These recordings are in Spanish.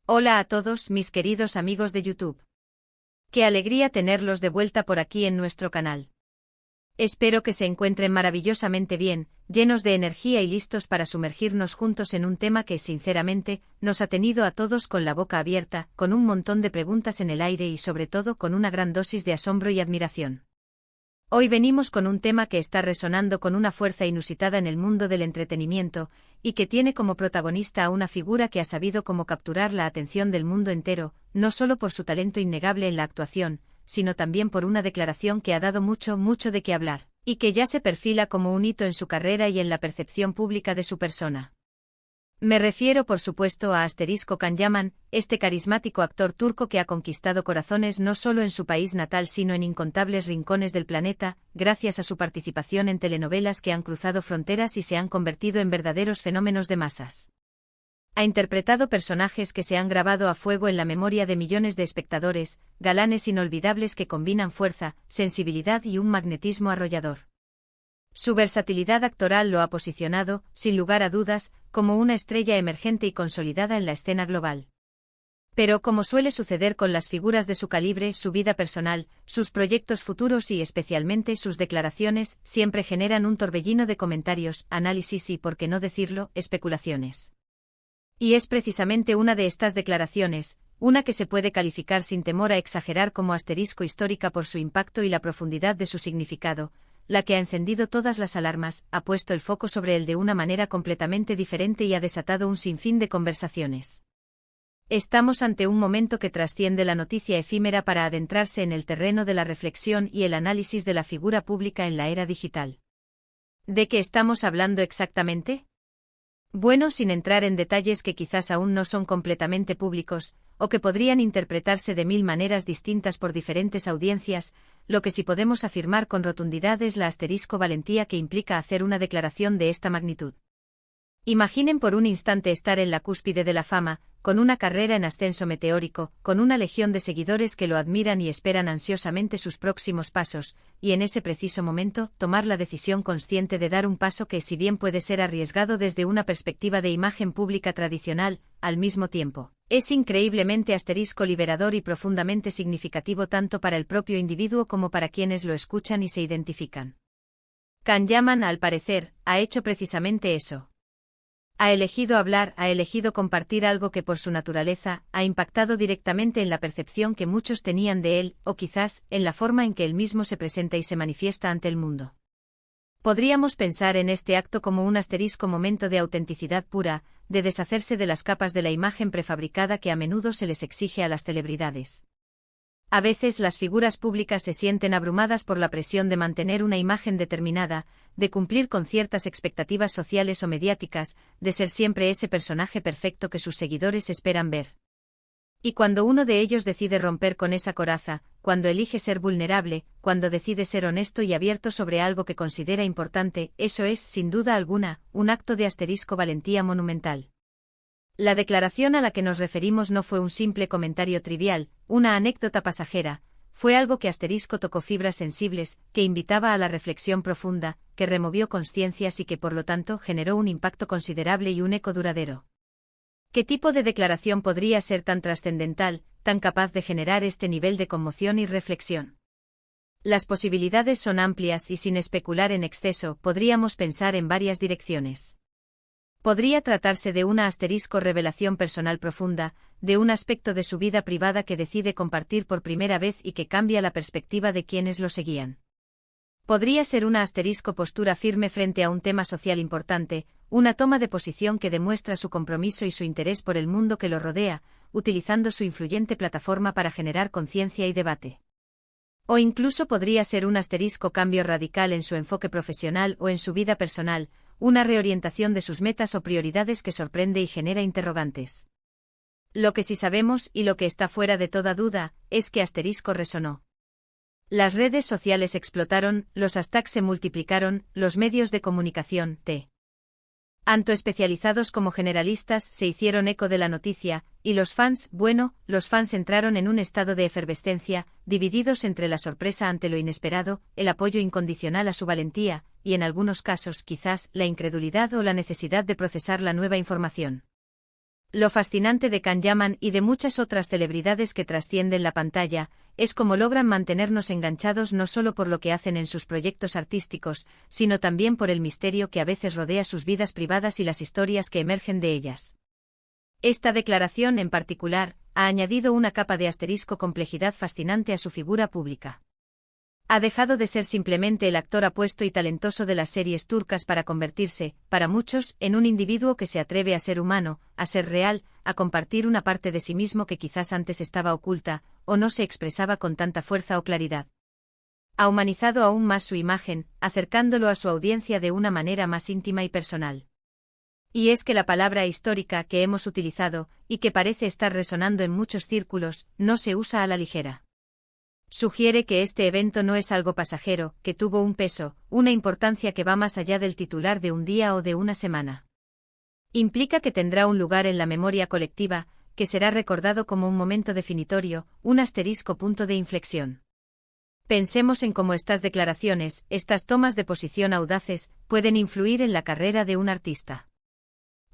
Hola a todos mis queridos amigos de YouTube. Qué alegría tenerlos de vuelta por aquí en nuestro canal. Espero que se encuentren maravillosamente bien, llenos de energía y listos para sumergirnos juntos en un tema que, sinceramente, nos ha tenido a todos con la boca abierta, con un montón de preguntas en el aire y sobre todo con una gran dosis de asombro y admiración. Hoy venimos con un tema que está resonando con una fuerza inusitada en el mundo del entretenimiento, y que tiene como protagonista a una figura que ha sabido cómo capturar la atención del mundo entero, no solo por su talento innegable en la actuación, sino también por una declaración que ha dado mucho de qué hablar, y que ya se perfila como un hito en su carrera y en la percepción pública de su persona. Me refiero por supuesto a Asterisco Can, este carismático actor turco que ha conquistado corazones no solo en su país natal sino en incontables rincones del planeta, gracias a su participación en telenovelas que han cruzado fronteras y se han convertido en verdaderos fenómenos de masas. Ha interpretado personajes que se han grabado a fuego en la memoria de millones de espectadores, galanes inolvidables que combinan fuerza, sensibilidad y un magnetismo arrollador. Su versatilidad actoral lo ha posicionado, sin lugar a dudas, como una estrella emergente y consolidada en la escena global. Pero como suele suceder con las figuras de su calibre, su vida personal, sus proyectos futuros y especialmente sus declaraciones, siempre generan un torbellino de comentarios, análisis y, por qué no decirlo, especulaciones. Y es precisamente una de estas declaraciones, una que se puede calificar sin temor a exagerar como asterisco histórica por su impacto y la profundidad de su significado, la que ha encendido todas las alarmas, ha puesto el foco sobre él de una manera completamente diferente y ha desatado un sinfín de conversaciones. Estamos ante un momento que trasciende la noticia efímera para adentrarse en el terreno de la reflexión y el análisis de la figura pública en la era digital. ¿De qué estamos hablando exactamente? Bueno, sin entrar en detalles que quizás aún no son completamente públicos, o que podrían interpretarse de mil maneras distintas por diferentes audiencias, lo que sí podemos afirmar con rotundidad es la asterisco valentía que implica hacer una declaración de esta magnitud. Imaginen por un instante estar en la cúspide de la fama, con una carrera en ascenso meteórico, con una legión de seguidores que lo admiran y esperan ansiosamente sus próximos pasos, y en ese preciso momento, tomar la decisión consciente de dar un paso que, si bien puede ser arriesgado desde una perspectiva de imagen pública tradicional, al mismo tiempo, es increíblemente asterisco liberador y profundamente significativo tanto para el propio individuo como para quienes lo escuchan y se identifican. Can, al parecer, ha hecho precisamente eso. Ha elegido hablar, ha elegido compartir algo que por su naturaleza ha impactado directamente en la percepción que muchos tenían de él, o quizás, en la forma en que él mismo se presenta y se manifiesta ante el mundo. Podríamos pensar en este acto como un asterisco momento de autenticidad pura, de deshacerse de las capas de la imagen prefabricada que a menudo se les exige a las celebridades. A veces las figuras públicas se sienten abrumadas por la presión de mantener una imagen determinada, de cumplir con ciertas expectativas sociales o mediáticas, de ser siempre ese personaje perfecto que sus seguidores esperan ver. Y cuando uno de ellos decide romper con esa coraza, cuando elige ser vulnerable, cuando decide ser honesto y abierto sobre algo que considera importante, eso es, sin duda alguna, un acto de asterisco valentía monumental. La declaración a la que nos referimos no fue un simple comentario trivial, una anécdota pasajera, fue algo que asterisco tocó fibras sensibles, que invitaba a la reflexión profunda, que removió conciencias y que por lo tanto generó un impacto considerable y un eco duradero. ¿Qué tipo de declaración podría ser tan trascendental, tan capaz de generar este nivel de conmoción y reflexión? Las posibilidades son amplias y sin especular en exceso, podríamos pensar en varias direcciones. Podría tratarse de una asterisco revelación personal profunda, de un aspecto de su vida privada que decide compartir por primera vez y que cambia la perspectiva de quienes lo seguían. Podría ser una asterisco postura firme frente a un tema social importante, una toma de posición que demuestra su compromiso y su interés por el mundo que lo rodea, utilizando su influyente plataforma para generar conciencia y debate. O incluso podría ser un asterisco cambio radical en su enfoque profesional o en su vida personal, una reorientación de sus metas o prioridades que sorprende y genera interrogantes. Lo que sí sabemos, y lo que está fuera de toda duda, es que asterisco resonó. Las redes sociales explotaron, los hashtags se multiplicaron, los medios de comunicación, tanto especializados como generalistas, se hicieron eco de la noticia, y los fans entraron en un estado de efervescencia, divididos entre la sorpresa ante lo inesperado, el apoyo incondicional a su valentía, y en algunos casos, quizás, la incredulidad o la necesidad de procesar la nueva información. Lo fascinante de Can Yaman y de muchas otras celebridades que trascienden la pantalla, es cómo logran mantenernos enganchados no solo por lo que hacen en sus proyectos artísticos, sino también por el misterio que a veces rodea sus vidas privadas y las historias que emergen de ellas. Esta declaración, en particular, ha añadido una capa de asterisco complejidad fascinante a su figura pública. Ha dejado de ser simplemente el actor apuesto y talentoso de las series turcas para convertirse, para muchos, en un individuo que se atreve a ser humano, a ser real, a compartir una parte de sí mismo que quizás antes estaba oculta, o no se expresaba con tanta fuerza o claridad. Ha humanizado aún más su imagen, acercándolo a su audiencia de una manera más íntima y personal. Y es que la palabra histórica que hemos utilizado, y que parece estar resonando en muchos círculos, no se usa a la ligera. Sugiere que este evento no es algo pasajero, que tuvo un peso, una importancia que va más allá del titular de un día o de una semana. Implica que tendrá un lugar en la memoria colectiva, que será recordado como un momento definitorio, un asterisco punto de inflexión. Pensemos en cómo estas declaraciones, estas tomas de posición audaces, pueden influir en la carrera de un artista.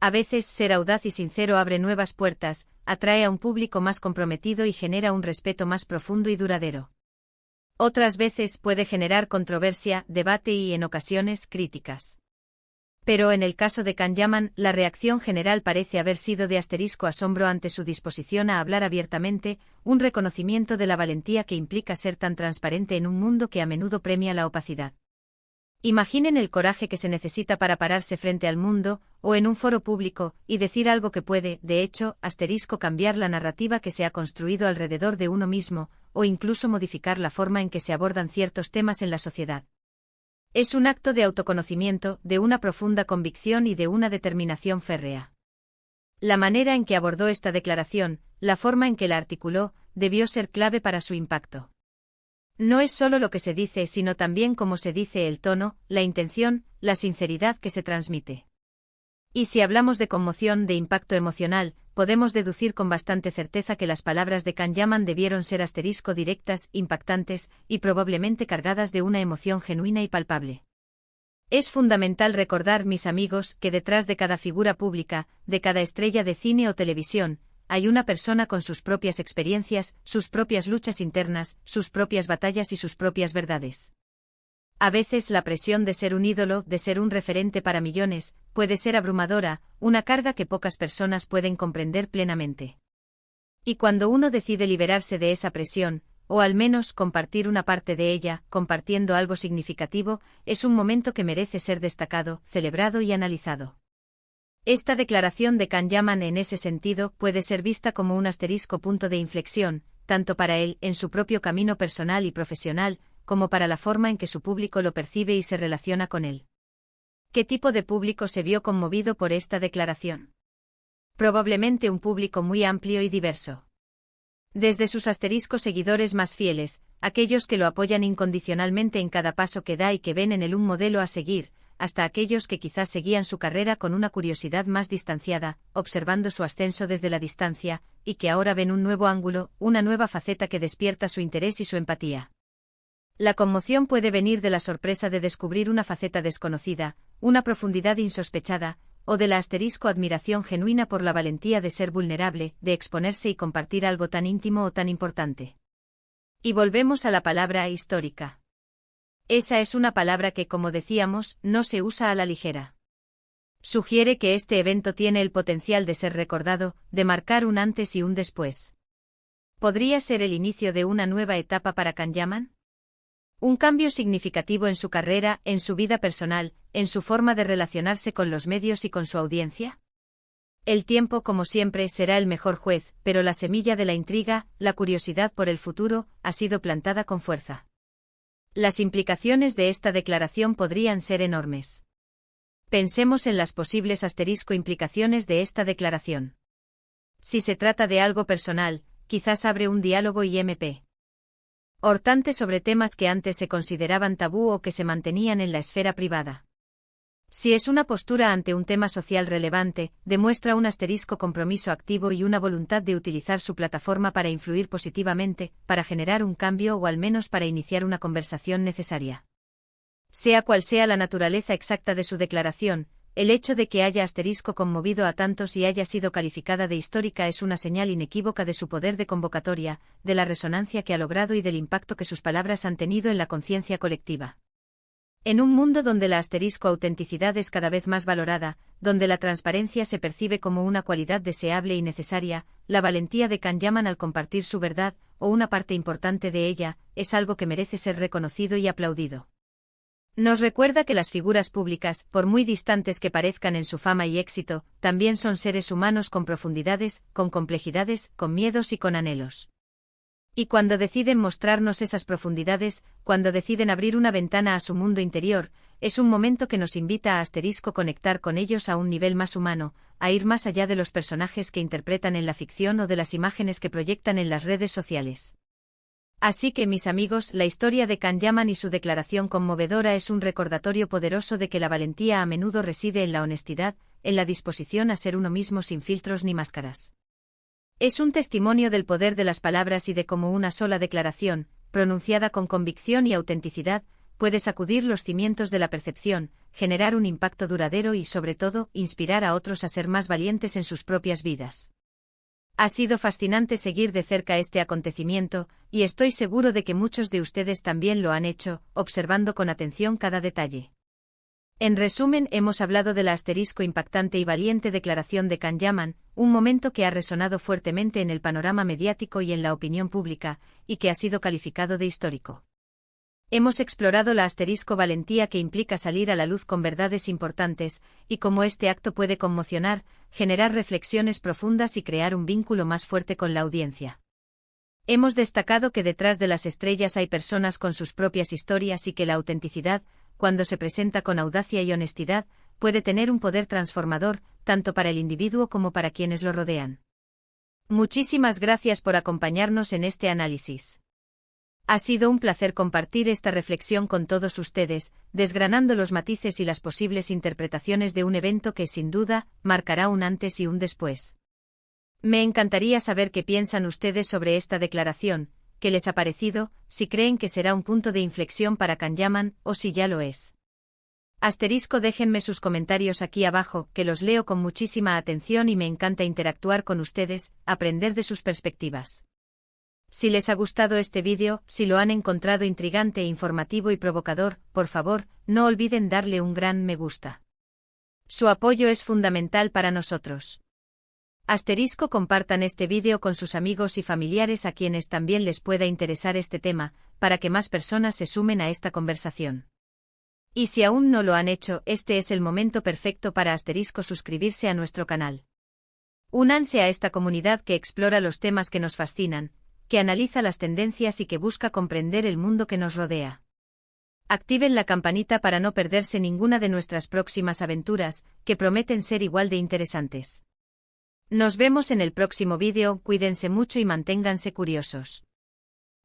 A veces ser audaz y sincero abre nuevas puertas, atrae a un público más comprometido y genera un respeto más profundo y duradero. Otras veces puede generar controversia, debate y, en ocasiones, críticas. Pero en el caso de Can Yaman, la reacción general parece haber sido de asterisco asombro ante su disposición a hablar abiertamente, un reconocimiento de la valentía que implica ser tan transparente en un mundo que a menudo premia la opacidad. Imaginen el coraje que se necesita para pararse frente al mundo, o en un foro público, y decir algo que puede, de hecho, cambiar la narrativa que se ha construido alrededor de uno mismo, o incluso modificar la forma en que se abordan ciertos temas en la sociedad. Es un acto de autoconocimiento, de una profunda convicción y de una determinación férrea. La manera en que abordó esta declaración, la forma en que la articuló, debió ser clave para su impacto. No es solo lo que se dice, sino también cómo se dice, el tono, la intención, la sinceridad que se transmite. Y si hablamos de conmoción, de impacto emocional, podemos deducir con bastante certeza que las palabras de Can Yaman debieron ser asterisco directas, impactantes, y probablemente cargadas de una emoción genuina y palpable. Es fundamental recordar, mis amigos, que detrás de cada figura pública, de cada estrella de cine o televisión, hay una persona con sus propias experiencias, sus propias luchas internas, sus propias batallas y sus propias verdades. A veces la presión de ser un ídolo, de ser un referente para millones, puede ser abrumadora, una carga que pocas personas pueden comprender plenamente. Y cuando uno decide liberarse de esa presión, o al menos compartir una parte de ella, compartiendo algo significativo, es un momento que merece ser destacado, celebrado y analizado. Esta declaración de Can Yaman en ese sentido puede ser vista como un asterisco punto de inflexión, tanto para él, en su propio camino personal y profesional, como para la forma en que su público lo percibe y se relaciona con él. ¿Qué tipo de público se vio conmovido por esta declaración? Probablemente un público muy amplio y diverso. Desde sus asteriscos seguidores más fieles, aquellos que lo apoyan incondicionalmente en cada paso que da y que ven en él un modelo a seguir, hasta aquellos que quizás seguían su carrera con una curiosidad más distanciada, observando su ascenso desde la distancia, y que ahora ven un nuevo ángulo, una nueva faceta que despierta su interés y su empatía. La conmoción puede venir de la sorpresa de descubrir una faceta desconocida, una profundidad insospechada, o de la asterisco admiración genuina por la valentía de ser vulnerable, de exponerse y compartir algo tan íntimo o tan importante. Y volvemos a la palabra histórica. Esa es una palabra que, como decíamos, no se usa a la ligera. Sugiere que este evento tiene el potencial de ser recordado, de marcar un antes y un después. ¿Podría ser el inicio de una nueva etapa para Can Yaman? Un cambio significativo en su carrera, en su vida personal, en su forma de relacionarse con los medios y con su audiencia. El tiempo, como siempre, será el mejor juez, pero la semilla de la intriga, la curiosidad por el futuro, ha sido plantada con fuerza. Las implicaciones de esta declaración podrían ser enormes. Pensemos en las posibles implicaciones de esta declaración. Si se trata de algo personal, quizás abre un diálogo IMP. Hortante sobre temas que antes se consideraban tabú o que se mantenían en la esfera privada. Si es una postura ante un tema social relevante, demuestra un compromiso activo y una voluntad de utilizar su plataforma para influir positivamente, para generar un cambio o al menos para iniciar una conversación necesaria. Sea cual sea la naturaleza exacta de su declaración, El hecho de que haya asterisco conmovido a tantos y haya sido calificada de histórica es una señal inequívoca de su poder de convocatoria, de la resonancia que ha logrado y del impacto que sus palabras han tenido en la conciencia colectiva. En un mundo donde la autenticidad es cada vez más valorada, donde la transparencia se percibe como una cualidad deseable y necesaria, la valentía de Can Yaman al compartir su verdad, o una parte importante de ella, es algo que merece ser reconocido y aplaudido. Nos recuerda que las figuras públicas, por muy distantes que parezcan en su fama y éxito, también son seres humanos con profundidades, con complejidades, con miedos y con anhelos. Y cuando deciden mostrarnos esas profundidades, cuando deciden abrir una ventana a su mundo interior, es un momento que nos invita a conectar con ellos a un nivel más humano, a ir más allá de los personajes que interpretan en la ficción o de las imágenes que proyectan en las redes sociales. Así que, mis amigos, la historia de Can Yaman y su declaración conmovedora es un recordatorio poderoso de que la valentía a menudo reside en la honestidad, en la disposición a ser uno mismo sin filtros ni máscaras. Es un testimonio del poder de las palabras y de cómo una sola declaración, pronunciada con convicción y autenticidad, puede sacudir los cimientos de la percepción, generar un impacto duradero y, sobre todo, inspirar a otros a ser más valientes en sus propias vidas. Ha sido fascinante seguir de cerca este acontecimiento, y estoy seguro de que muchos de ustedes también lo han hecho, observando con atención cada detalle. En resumen, hemos hablado de la impactante y valiente declaración de Can Yaman, un momento que ha resonado fuertemente en el panorama mediático y en la opinión pública, y que ha sido calificado de histórico. Hemos explorado la valentía que implica salir a la luz con verdades importantes, y cómo este acto puede conmocionar, generar reflexiones profundas y crear un vínculo más fuerte con la audiencia. Hemos destacado que detrás de las estrellas hay personas con sus propias historias y que la autenticidad, cuando se presenta con audacia y honestidad, puede tener un poder transformador, tanto para el individuo como para quienes lo rodean. Muchísimas gracias por acompañarnos en este análisis. Ha sido un placer compartir esta reflexión con todos ustedes, desgranando los matices y las posibles interpretaciones de un evento que, sin duda, marcará un antes y un después. Me encantaría saber qué piensan ustedes sobre esta declaración, qué les ha parecido, si creen que será un punto de inflexión para Can Yaman, o si ya lo es. Déjenme sus comentarios aquí abajo, que los leo con muchísima atención y me encanta interactuar con ustedes, aprender de sus perspectivas. Si les ha gustado este vídeo, si lo han encontrado intrigante, informativo y provocador, por favor, no olviden darle un gran me gusta. Su apoyo es fundamental para nosotros. Compartan este vídeo con sus amigos y familiares a quienes también les pueda interesar este tema, para que más personas se sumen a esta conversación. Y si aún no lo han hecho, este es el momento perfecto para suscribirse a nuestro canal. Únanse a esta comunidad que explora los temas que nos fascinan, que analiza las tendencias y que busca comprender el mundo que nos rodea. Activen la campanita para no perderse ninguna de nuestras próximas aventuras, que prometen ser igual de interesantes. Nos vemos en el próximo vídeo, cuídense mucho y manténganse curiosos.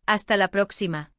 Hasta la próxima.